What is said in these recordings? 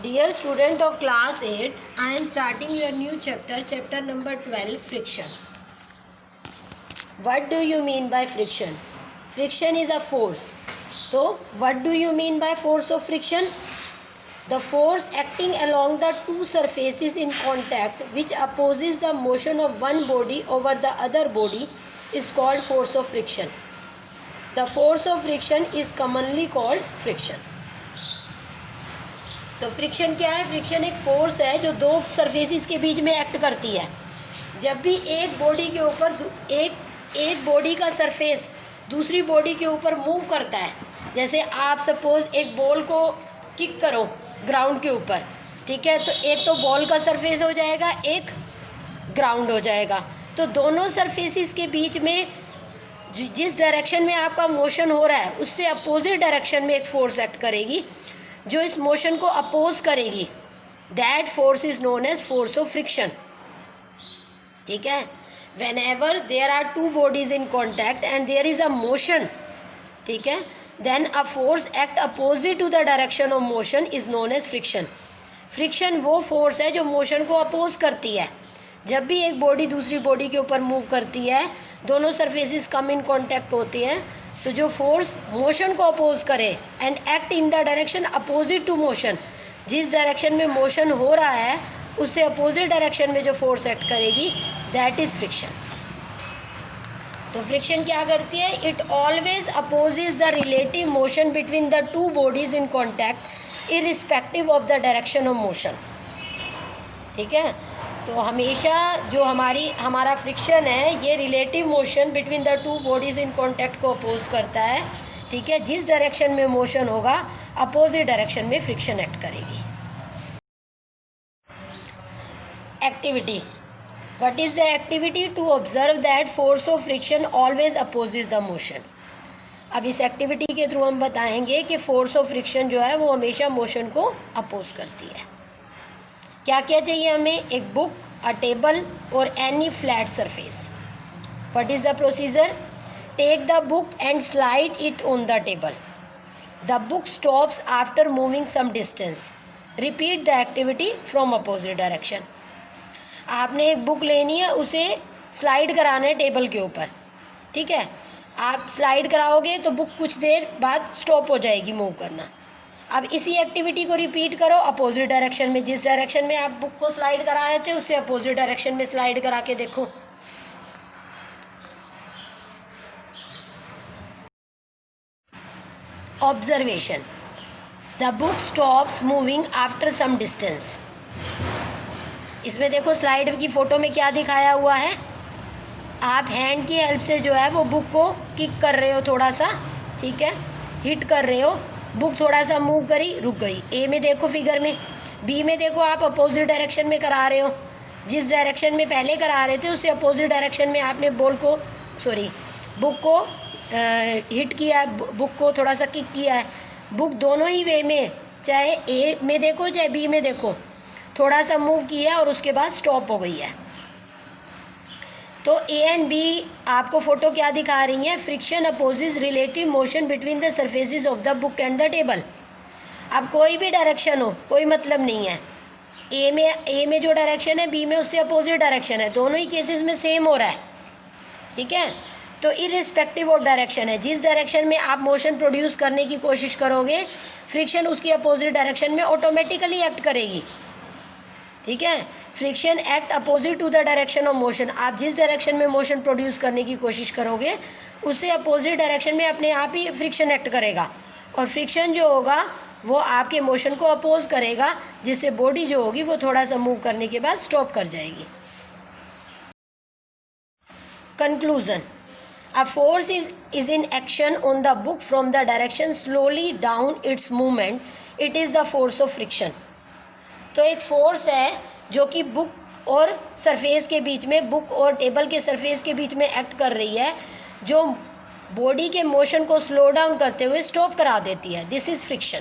Dear student of class 8, I am starting your new chapter number 12, friction. What do you mean by friction? Friction is a force. So, what do you mean by force of friction? The force acting along the two surfaces in contact which opposes the motion of one body over the other body is called force of friction. The force of friction is commonly called friction. तो friction क्या है? Friction एक force है जो दो surfaces के बीच में एक्ट करती है. जब भी एक बॉडी के ऊपर एक बॉडी का सरफेस दूसरी बॉडी के ऊपर मूव करता है, जैसे आप सपोज एक बॉल को किक करो ग्राउंड के ऊपर, ठीक है, तो एक तो बॉल का सरफेस हो जाएगा, एक ग्राउंड हो जाएगा. तो दोनों सरफेसेस के बीच में जिस डायरेक्शन में आपका मोशन हो रहा है उससे अपोजिट डायरेक्शन में एक फोर्स एक्ट करेगी जो इस मोशन को अपोज करेगी. That force is known as force of friction. ठीक है. Whenever there are two bodies in contact and there is a motion, ठीक है, then a force act opposite to the direction of motion is known as friction. Friction वो force है जो motion को oppose करती है. जब भी एक बॉडी दूसरी बॉडी के ऊपर मूव करती है, दोनों सरफेसेस कम इन कॉन्टैक्ट होती हैं, तो जो फोर्स मोशन को अपोज करे and act in the direction opposite to motion, जिस डायरेक्शन में मोशन हो रहा है उससे अपोजिट डायरेक्शन में जो फोर्स एक्ट करेगी, दैट इज फ्रिक्शन. तो फ्रिक्शन क्या करती है? It always opposes the relative motion between the two bodies in contact irrespective of the direction of motion. ठीक है. तो हमेशा जो हमारा फ्रिक्शन है ये relative motion between the two bodies in contact को अपोज करता है. ठीक है. जिस डायरेक्शन में मोशन होगा अपोजिट डायरेक्शन में फ्रिक्शन एक्ट करेगी. Activity. What is the activity? To observe that force of friction always opposes the motion. अब इस एक्टिविटी के थ्रू हम बताएंगे कि फोर्स ऑफ फ्रिक्शन जो है वो हमेशा मोशन को अपोज करती है. क्या क्या चाहिए हमें? एक बुक, अ टेबल और any flat surface. What is the procedure? Take the book and slide it on the table. The book stops after moving some distance. Repeat the activity from opposite direction. आपने एक book लेनी है, उसे slide कराना है table के ऊपर. ठीक है. आप स्लाइड कराओगे तो बुक कुछ देर बाद स्टॉप हो जाएगी मूव करना. अब इसी एक्टिविटी को रिपीट करो अपोजिट डायरेक्शन में. जिस डायरेक्शन में आप बुक को स्लाइड करा रहे थे उससे अपोजिट डायरेक्शन में स्लाइड करा के देखो. Observation. The book stops moving after some distance. इसमें देखो स्लाइड की फोटो में क्या दिखाया हुआ है. आप हैंड की हेल्प से जो है वो बुक को किक कर रहे हो थोड़ा सा, ठीक है, हिट कर रहे हो. बुक थोड़ा सा मूव करी, रुक गई. ए में देखो फिगर में. बी में देखो आप अपोजिट डायरेक्शन में करा रहे हो. जिस डायरेक्शन में पहले करा रहे थे उससे अपोजिट डायरेक्शन में आपने बुक को हिट किया, बुक को थोड़ा सा किक किया है. बुक दोनों ही वे में, चाहे ए में देखो चाहे बी में देखो, थोड़ा सा मूव किया और उसके बाद स्टॉप हो गई है. तो ए एंड बी आपको फोटो क्या दिखा रही है? Friction opposes relative motion between the surfaces of the book and the table. अब कोई भी डायरेक्शन हो कोई मतलब नहीं है. ए में जो डायरेक्शन है बी में उससे अपोजिट डायरेक्शन है, दोनों ही केसेस में सेम हो रहा है. ठीक है. तो इररिस्पेक्टिव ऑफ डायरेक्शन है. जिस डायरेक्शन में आप मोशन प्रोड्यूस करने की कोशिश करोगे फ्रिक्शन उसकी अपोजिट डायरेक्शन में ऑटोमेटिकली एक्ट करेगी. ठीक है. Friction act opposite to the direction of motion. आप जिस डायरेक्शन में मोशन प्रोड्यूस करने की कोशिश करोगे उससे अपोजिट डायरेक्शन में अपने आप ही फ्रिक्शन एक्ट करेगा. और फ्रिक्शन जो होगा वो आपके मोशन को अपोज करेगा, जिससे बॉडी जो होगी वो थोड़ा सा मूव करने के बाद स्टॉप कर जाएगी. Conclusion. A force is in action on the book from the direction slowly down it's movement. It is the force of friction. तो एक फोर्स है जो कि बुक और सरफेस के बीच में, बुक और टेबल के सरफेस के बीच में एक्ट कर रही है, जो बॉडी के मोशन को स्लो डाउन करते हुए स्टॉप करा देती है. This is friction.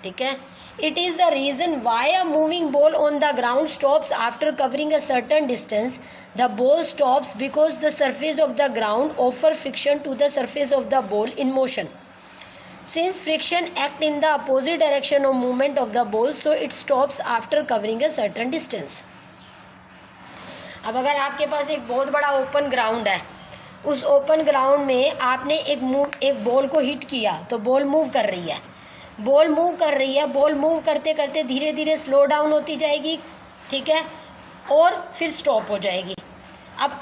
ठीक है. It is the reason why a moving ball on the ground stops after covering a certain distance. The ball stops because the surface of the ground offer friction to the surface of the ball in motion. Since friction act in the opposite direction of movement of the ball, so it stops after covering a certain distance. अब अगर आपके पास एक बहुत बड़ा open ground है, उस open ground में आपने एक बॉल को हिट किया तो बॉल मूव कर रही है, बॉल मूव करते करते धीरे धीरे स्लो डाउन होती जाएगी, ठीक है, और फिर स्टॉप हो जाएगी। अब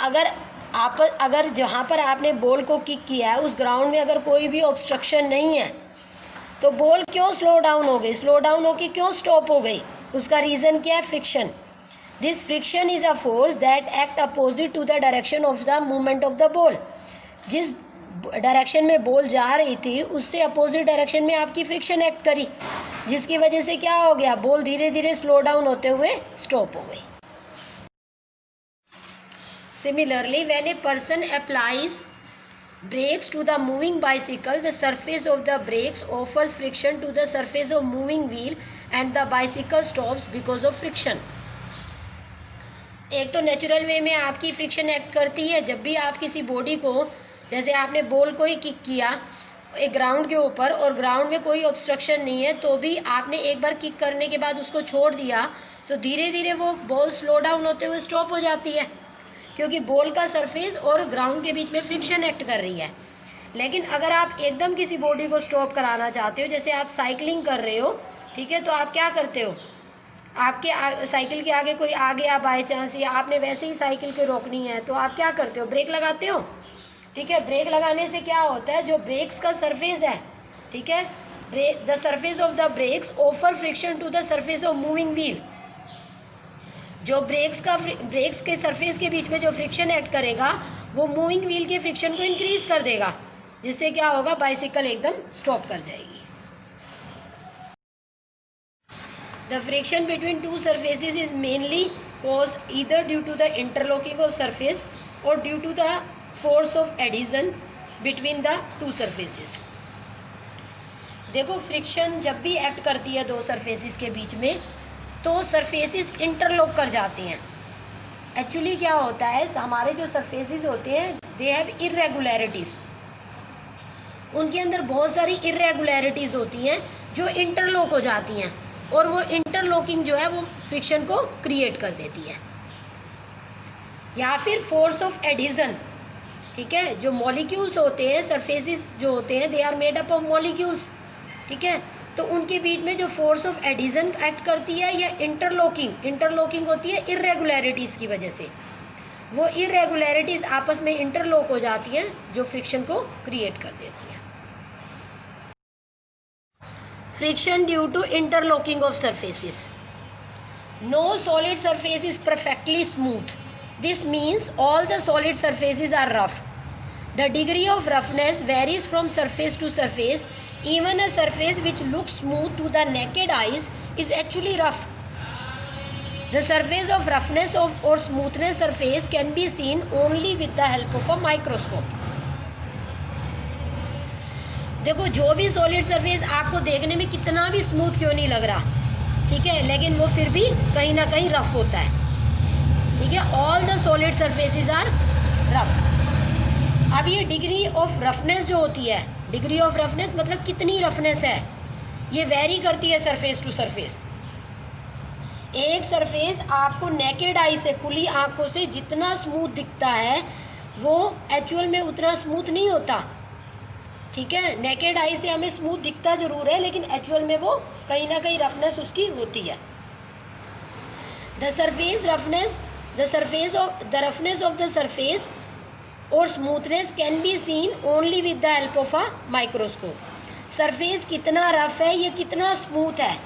अगर जहाँ पर आपने बॉल को किक किया है उस ग्राउंड में अगर कोई भी ऑब्स्ट्रक्शन नहीं है तो बॉल क्यों स्लो डाउन हो गई, स्लो डाउन होकर क्यों स्टॉप हो गई? उसका रीज़न क्या है? Friction. This friction is a force that act opposite to the direction of the movement of the ball. जिस डायरेक्शन में बॉल जा रही थी उससे अपोजिट डायरेक्शन में आपकी फ्रिक्शन एक्ट करी, जिसकी वजह से क्या हो गया, बॉल धीरे धीरे स्लो डाउन होते हुए स्टॉप हो गई। Similarly, when a person applies brakes to the moving bicycle, the surface of the brakes offers friction to the surface of moving wheel and the bicycle stops because of friction. एक तो natural way में आपकी friction act करती है। जब भी आप किसी बॉडी को, जैसे आपने बॉल को ही किक किया एक ग्राउंड के ऊपर और ग्राउंड में कोई ऑब्स्ट्रक्शन नहीं है, तो भी आपने एक बार किक करने के बाद उसको छोड़ दिया तो धीरे धीरे वो बॉल स्लो डाउन होते हुए स्टॉप हो जाती है, क्योंकि बॉल का सरफेस और ग्राउंड के बीच में फ्रिक्शन एक्ट कर रही है। लेकिन अगर आप एकदम किसी बॉडी को स्टॉप कराना चाहते हो, जैसे आप साइकिलिंग कर रहे हो, ठीक है, तो आप क्या करते हो, आपके साइकिल के आगे कोई आ गया बाय चांस, या आपने वैसे ही साइकिल को रोकनी है तो आप क्या करते हो, ब्रेक लगाते हो, ठीक है। ब्रेक लगाने से क्या होता है, जो ब्रेक्स का सरफेस है, ठीक है, the surface of the brakes offer friction to the surface of moving wheel. जो ब्रेक्स के सरफेस के बीच में जो फ्रिक्शन एक्ट करेगा वो मूविंग व्हील के फ्रिक्शन को इंक्रीज कर देगा, जिससे क्या होगा, बाइसिकल एकदम स्टॉप कर जाएगी। The friction between two surfaces is mainly caused either due to the interlocking of surface और due to the force of adhesion between the two surfaces. देखो, फ्रिक्शन जब भी एक्ट करती है दो सरफेसेस के बीच में तो सरफेसेस इंटरलॉक कर जाते हैं। एक्चुअली क्या होता है, हमारे जो सरफेसेस होते हैं दे हैव इरेगुलरिटीज़, उनके अंदर बहुत सारी इरेगुलरिटीज़ होती हैं जो इंटरलॉक हो जाती हैं, और वो इंटरलॉकिंग जो है वो फ्रिक्शन को क्रिएट कर देती है। या फिर फोर्स ऑफ एडिशन, ठीक है, जो मॉलिक्यूल्स होते हैं, सरफेसेस जो होते हैं they are made up of molecules, ठीक है, तो उनके बीच में जो फोर्स ऑफ एडिशन एक्ट करती है या इंटरलॉकिंग होती है इरेगुलरिटीज़ की वजह से, वो इरेगुलरिटीज़ आपस में इंटरलॉक हो जाती हैं जो फ्रिक्शन को क्रिएट कर देती है। Friction due to interlocking of surfaces. No solid surface is perfectly smooth, this means all the solid surfaces are rough. The degree of roughness varies from surface to surface. Even a surface which looks smooth to the naked eyes is actually rough. The surface of roughness or smoothness surface can be seen only with the help of a microscope. देखो, जो भी solid surface आपको देखने में कितना भी smooth क्यों नहीं लग रहा, ठीक है, लेकिन वो फिर भी कहीं ना कहीं रफ होता है, ठीक है। All the solid surfaces are rough. अब ये डिग्री ऑफ रफनेस जो होती है, डिग्री ऑफ रफनेस मतलब कितनी रफनेस है, ये वेरी करती है सरफेस टू सरफेस। एक सरफेस आपको नेकेड आई से, खुली आंखों से जितना स्मूथ दिखता है वो एक्चुअल में उतना स्मूथ नहीं होता, ठीक है। नेकेड आई से हमें स्मूथ दिखता जरूर है, लेकिन एक्चुअल में वो कहीं ना कहीं रफनेस उसकी होती है। The roughness of the surface और smoothness can be seen only with the help of a microscope. Surface कितना रफ है, ये कितना स्मूथ है,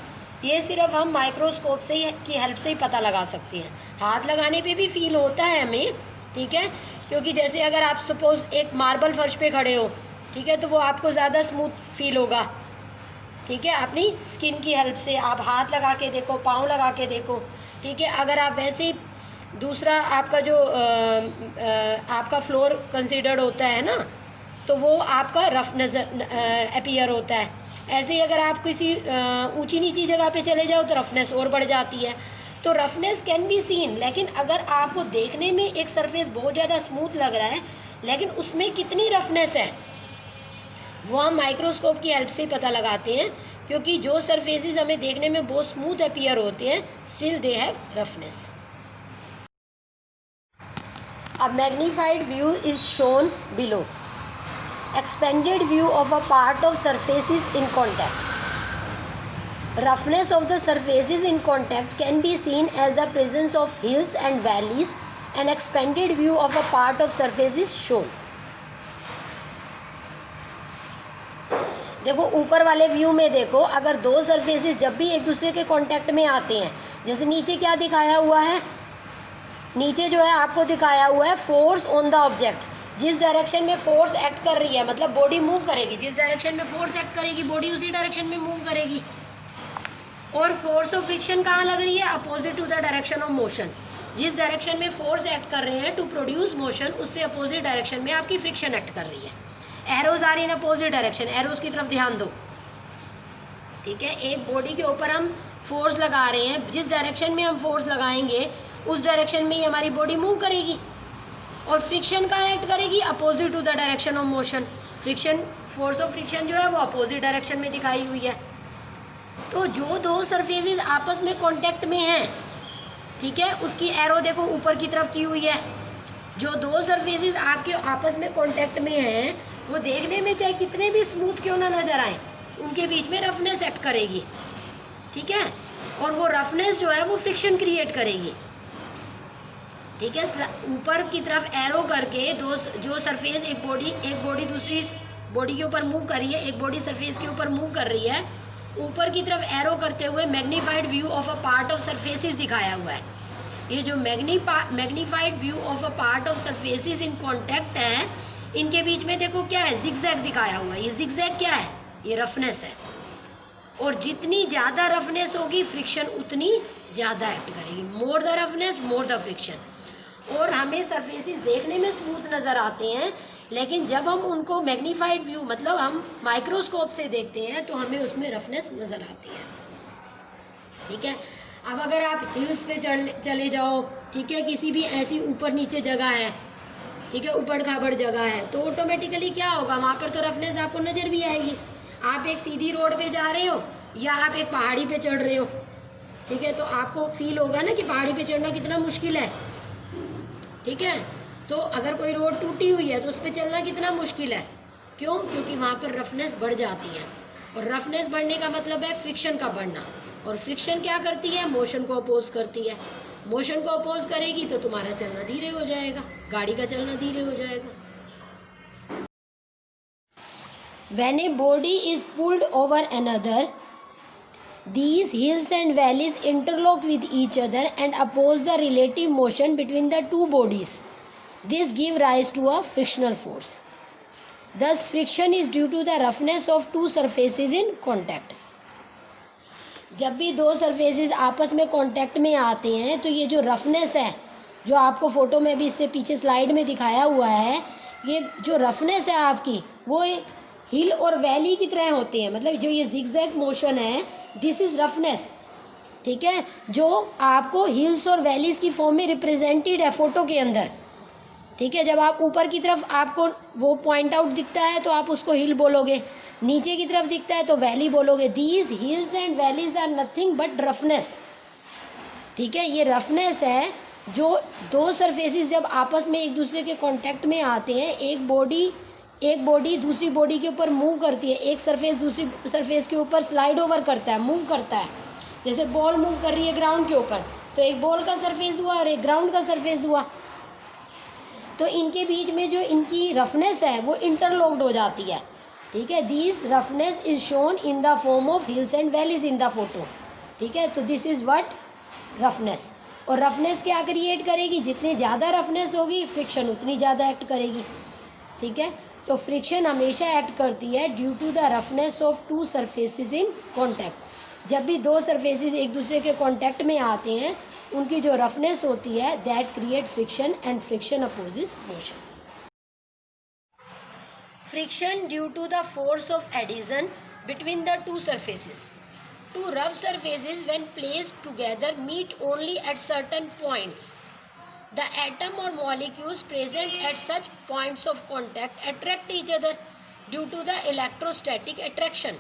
ये सिर्फ हम माइक्रोस्कोप से की हेल्प से ही पता लगा सकते हैं। हाथ लगाने पे भी फील होता है हमें, ठीक है, क्योंकि जैसे अगर आप सपोज एक मार्बल फर्श पे खड़े हो, ठीक है, तो वो आपको ज़्यादा स्मूथ फील होगा, ठीक है। अपनी स्किन की हेल्प से आप हाथ लगा के देखो, पाँव लगा के देखो, ठीक है। अगर आप वैसे ही दूसरा आपका जो आपका फ्लोर कंसिडर्ड होता है ना, तो वो आपका रफ नज़र अपीयर होता है। ऐसे ही अगर आप किसी ऊंची नीची जगह पे चले जाओ तो रफनेस और बढ़ जाती है। तो रफनेस कैन बी सीन, लेकिन अगर आपको देखने में एक सरफेस बहुत ज़्यादा स्मूथ लग रहा है लेकिन उसमें कितनी रफनेस है, वो हम माइक्रोस्कोप की हेल्प से ही पता लगाते हैं, क्योंकि जो सरफेसेस हमें देखने में बहुत स्मूथ अपीयर होते हैं, still they have roughness. A magnified view is shown below. Expanded view of a part of surfaces in contact. Roughness of the surfaces in contact can be seen as the presence of hills and valleys. An expanded view of a part of surface is shown. देखो ऊपर वाले view में देखो, अगर दो surfaces जब भी एक दूसरे के कांटेक्ट में आते हैं, जैसे नीचे क्या दिखाया हुआ है, नीचे जो है आपको दिखाया हुआ है फोर्स ऑन द ऑब्जेक्ट। जिस डायरेक्शन में फोर्स एक्ट कर रही है, मतलब बॉडी मूव करेगी, जिस डायरेक्शन में फोर्स एक्ट करेगी बॉडी उसी डायरेक्शन में मूव करेगी। और फोर्स ऑफ फ्रिक्शन कहाँ लग रही है? Opposite to the direction of motion. जिस डायरेक्शन में फोर्स एक्ट कर रहे हैं टू प्रोड्यूस मोशन, उससे अपोजिट डायरेक्शन में आपकी फ्रिक्शन एक्ट कर रही है। Arrows are in opposite direction, arrows की तरफ ध्यान दो, ठीक है। एक बॉडी के ऊपर हम फोर्स लगा रहे हैं, जिस डायरेक्शन में हम फोर्स लगाएंगे उस डायरेक्शन में ही हमारी बॉडी मूव करेगी। और फ्रिक्शन कहाँ एक्ट करेगी? Opposite to the direction of motion. Friction, force of friction जो है वो अपोजिट डायरेक्शन में दिखाई हुई है। तो जो दो सरफेसेस आपस में कांटेक्ट में हैं, ठीक है, उसकी एरो देखो ऊपर की तरफ की हुई है। जो दो सरफेसेस आपके आपस में कांटेक्ट में हैं, वो देखने में चाहे कितने भी स्मूथ क्यों ना नजर आए, उनके बीच में रफनेस एक्ट करेगी, ठीक है। और वो रफनेस जो है वो फ्रिक्शन क्रिएट करेगी, ठीक है। ऊपर की तरफ एरो करके दो जो सरफेस, एक बॉडी दूसरी बॉडी के ऊपर मूव कर रही है, एक बॉडी सरफेस के ऊपर मूव कर रही है, ऊपर की तरफ एरो करते हुए magnified view of a part of surfaces दिखाया हुआ है। ये जो magnified view of a part of surfaces in contact है, इनके बीच में देखो क्या है? जिगजैग दिखाया हुआ है। ये जिगजैग क्या है? ये रफनेस है। और जितनी ज़्यादा रफनेस होगी फ्रिक्शन उतनी ज़्यादा एक्ट करेगी। More the roughness more the friction. और हमें सरफेसेस देखने में स्मूथ नज़र आते हैं, लेकिन जब हम उनको मैग्नीफाइड व्यू मतलब हम माइक्रोस्कोप से देखते हैं तो हमें उसमें रफनेस नज़र आती है, ठीक है। अब अगर आप हिल्स पे चले जाओ, ठीक है, किसी भी ऐसी ऊपर नीचे जगह है, ठीक है, ऊबड़ खाबड़ जगह है, तो ऑटोमेटिकली क्या होगा? वहाँ पर तो रफनेस आपको नज़र भी आएगी। आप एक सीधी रोड पे जा रहे हो या आप एक पहाड़ी पे चढ़ रहे हो, ठीक है, तो आपको फील होगा ना कि पहाड़ी पे चढ़ना कितना मुश्किल है, ठीक है। तो अगर कोई रोड टूटी हुई है तो उस पर चलना कितना मुश्किल है। क्यों? क्योंकि वहाँ पर रफनेस बढ़ जाती है। और रफनेस बढ़ने का मतलब है फ्रिक्शन का बढ़ना। और फ्रिक्शन क्या करती है? मोशन को अपोज करती है। मोशन को अपोज करेगी तो तुम्हारा चलना धीरे हो जाएगा, गाड़ी का चलना धीरे हो जाएगा। When a body is pulled over another, these hills and valleys interlock with each other and oppose the relative motion between the two bodies. This gives rise to a frictional force. Thus, friction is due to the roughness of two surfaces in contact. जब भी दो surfaces आपस में contact में आते हैं तो ये जो रफनेस है, जो आपको फोटो में भी इससे पीछे स्लाइड में दिखाया हुआ है, ये जो रफनेस है आपकी वो एक हिल और वैली की तरह होती है। मतलब जो ये जिगजैग मोशन है, दिस इज रफनेस, ठीक है, जो आपको हिल्स और वैलीज की फॉर्म में रिप्रेजेंटेड है फोटो के अंदर, ठीक है। जब आप ऊपर की तरफ आपको वो पॉइंट आउट दिखता है तो आप उसको हिल बोलोगे, नीचे की तरफ दिखता है तो वैली बोलोगे। These hills and valleys are nothing but roughness, ठीक है। ये रफनेस है जो दो सरफेसेस जब आपस में एक दूसरे के कांटेक्ट में आते हैं, एक बॉडी दूसरी बॉडी के ऊपर मूव करती है, एक सरफेस दूसरी सरफेस के ऊपर स्लाइड ओवर करता है, मूव करता है। जैसे बॉल मूव कर रही है ग्राउंड के ऊपर, तो एक बॉल का सरफेस हुआ और एक ग्राउंड का सरफेस हुआ, तो इनके बीच में जो इनकी रफनेस है वो इंटरलॉक्ड हो जाती है, ठीक है। This roughness is shown in the form of hills and valleys in the photo, ठीक है। तो दिस इज व्हाट रफनेस। और रफनेस क्या क्रिएट करेगी? जितनी ज़्यादा रफनेस होगी फ्रिक्शन उतनी ज़्यादा एक्ट करेगी, ठीक है। तो फ्रिक्शन हमेशा एक्ट करती है due to the roughness of two surfaces in contact. जब भी दो सरफेसेस एक दूसरे के कॉन्टैक्ट में आते हैं, उनकी जो रफनेस होती है that create friction and friction opposes motion. Friction due to the force of adhesion between the two surfaces. Two rough surfaces when placed together meet only at certain points. The atom or molecules present at such points of contact attract each other due to the electrostatic attraction.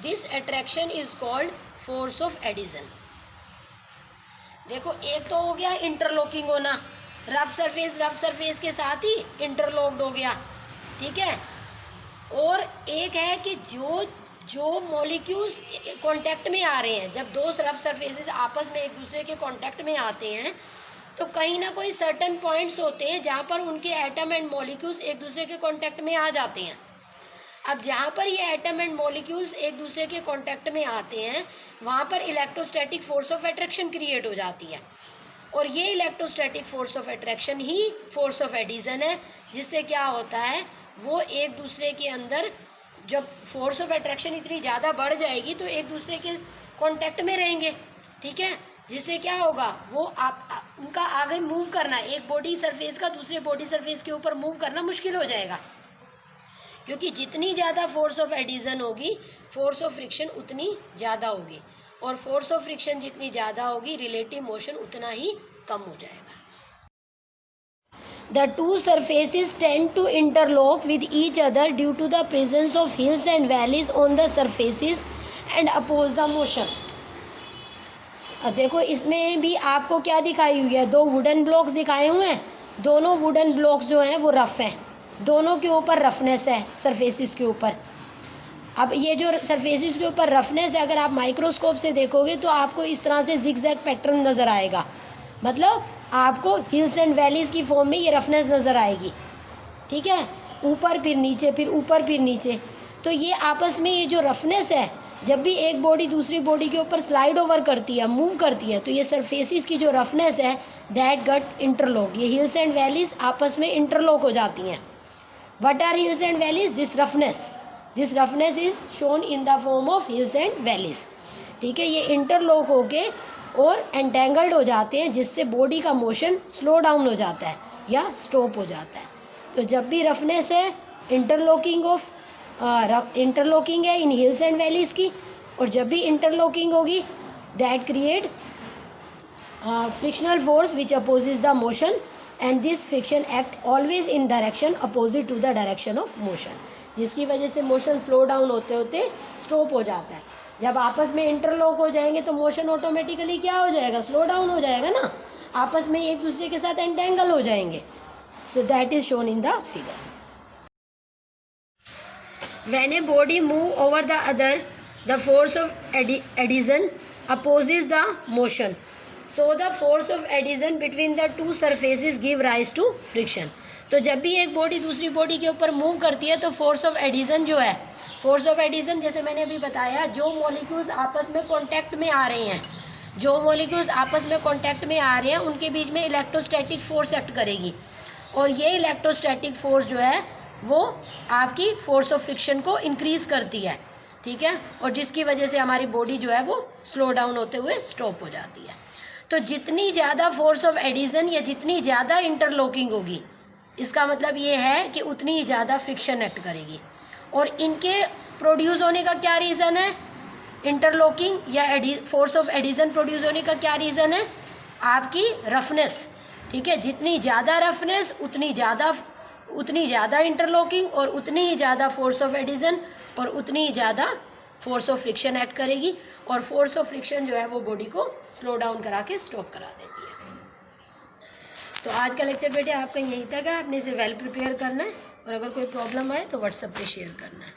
This attraction is called force of adhesion. देखो एक तो हो गया interlocking होना, rough surface के साथ ही interlocked हो गया, ठीक है। और एक है कि जो मॉलिक्यूल्स कांटेक्ट में आ रहे हैं, जब दो रफ सरफेसेस आपस में एक दूसरे के कांटेक्ट में आते हैं तो कहीं ना कोई सर्टेन पॉइंट्स होते हैं जहाँ पर उनके एटम एंड मॉलिक्यूल्स एक दूसरे के कांटेक्ट में आ जाते हैं। अब जहाँ पर ये एटम एंड मॉलिक्यूल्स एक दूसरे के कांटेक्ट में आते हैं वहाँ पर electrostatic force of attraction create हो जाती है, और ये इलेक्ट्रोस्टैटिक फोर्स ऑफ अट्रैक्शन ही फोर्स ऑफ एडिशन है, जिससे क्या होता है वो एक दूसरे के अंदर जब फोर्स ऑफ अट्रैक्शन इतनी ज़्यादा बढ़ जाएगी तो एक दूसरे के कांटेक्ट में रहेंगे, ठीक है, जिससे क्या होगा वो उनका आगे मूव करना, एक बॉडी सरफेस का दूसरे बॉडी सरफेस के ऊपर मूव करना मुश्किल हो जाएगा, क्योंकि जितनी ज़्यादा फोर्स ऑफ एडिशन होगी फोर्स ऑफ फ्रिक्शन उतनी ज़्यादा होगी, और फोर्स ऑफ फ्रिक्शन जितनी ज़्यादा होगी रिलेटिव मोशन उतना ही कम हो जाएगा। The two surfaces tend to interlock with each other due to the presence of hills and valleys on the surfaces and oppose the motion. अब देखो इसमें भी आपको क्या दिखाई हुई है, दो वुडन ब्लॉक्स दिखाए हुए हैं, दोनों वुडन ब्लॉक्स जो हैं वो रफ़ हैं, दोनों के ऊपर रफनेस है सरफेसिस के ऊपर। अब ये जो सरफेसिस के ऊपर रफनेस है अगर आप माइक्रोस्कोप से देखोगे तो आपको इस तरह से जिगजैग पैटर्न नज़र आएगा, मतलब आपको हिल्स एंड वैलीज़ की फॉर्म में ये रफनेस नज़र आएगी, ठीक है, ऊपर फिर नीचे फिर ऊपर फिर नीचे। तो ये आपस में ये जो रफनेस है जब भी एक बॉडी दूसरी बॉडी के ऊपर स्लाइड ओवर करती है, मूव करती है, तो ये सरफेसिस की जो रफनेस है दैट गट इंटरलॉक, ये हिल्स एंड वैलीज़ आपस में इंटरलॉक हो जाती हैं। What are hills and valleys? This roughness is shown in the form of hills and valleys, ठीक है। ये इंटरलॉक होके और एंटेंगल्ड हो जाते हैं, जिससे बॉडी का मोशन स्लो डाउन हो जाता है या स्टॉप हो जाता है। तो जब भी रफनेस है इंटरलॉकिंग है इन हिल्स एंड वैलीज़ की, और जब भी इंटरलॉकिंग होगी that create frictional force which opposes the motion, and this friction act always in direction opposite to the direction of motion, जिसकी वजह से मोशन स्लो डाउन होते होते स्टॉप हो जाता है। जब आपस में इंटरलॉक हो जाएंगे तो मोशन ऑटोमेटिकली क्या हो जाएगा, स्लो डाउन हो जाएगा ना, आपस में एक दूसरे के साथ एंटेंगल हो जाएंगे। तो that is shown in the figure. When a body move over the other the force of adhesion opposes the motion, so the force of adhesion between the two surfaces give rise to friction। तो जब भी एक body दूसरी body के ऊपर move करती है तो फोर्स ऑफ एडिशन जो है, फोर्स ऑफ एडिशन जैसे मैंने अभी बताया, जो मॉलिक्यूल्स आपस में कांटेक्ट में आ रहे हैं, जो मॉलिक्यूल्स आपस में कांटेक्ट में आ रहे हैं उनके बीच में इलेक्ट्रोस्टैटिक फोर्स एक्ट करेगी, और ये इलेक्ट्रोस्टैटिक फोर्स जो है वो आपकी फोर्स ऑफ फ्रिक्शन को इंक्रीज करती है, ठीक है, और जिसकी वजह से हमारी बॉडी जो है वो स्लो डाउन होते हुए स्टॉप हो जाती है। तो जितनी ज़्यादा फोर्स ऑफ एडिशन या जितनी ज़्यादा इंटरलॉकिंग होगी, इसका मतलब ये है कि उतनी ही ज़्यादा फ्रिक्शन एक्ट करेगी। और इनके प्रोड्यूस होने का क्या रीज़न है, इंटरलॉकिंग या फोर्स ऑफ एडिशन प्रोड्यूस होने का क्या रीज़न है, आपकी रफनेस, ठीक है, जितनी ज़्यादा रफनेस उतनी ज़्यादा इंटरलॉकिंग और उतनी ही ज़्यादा फोर्स ऑफ एडिशन और उतनी ही ज़्यादा फोर्स ऑफ फ्रिक्शन ऐड करेगी, और फोर्स ऑफ फ्रिक्शन जो है वो बॉडी को स्लो डाउन करा के स्टॉप करा देती है। तो आज का लेक्चर बेटे आपका यहीं तक है, आपने इसे वेल प्रिपेयर करना है, और अगर कोई प्रॉब्लम आए तो व्हाट्सएप पे शेयर करना है।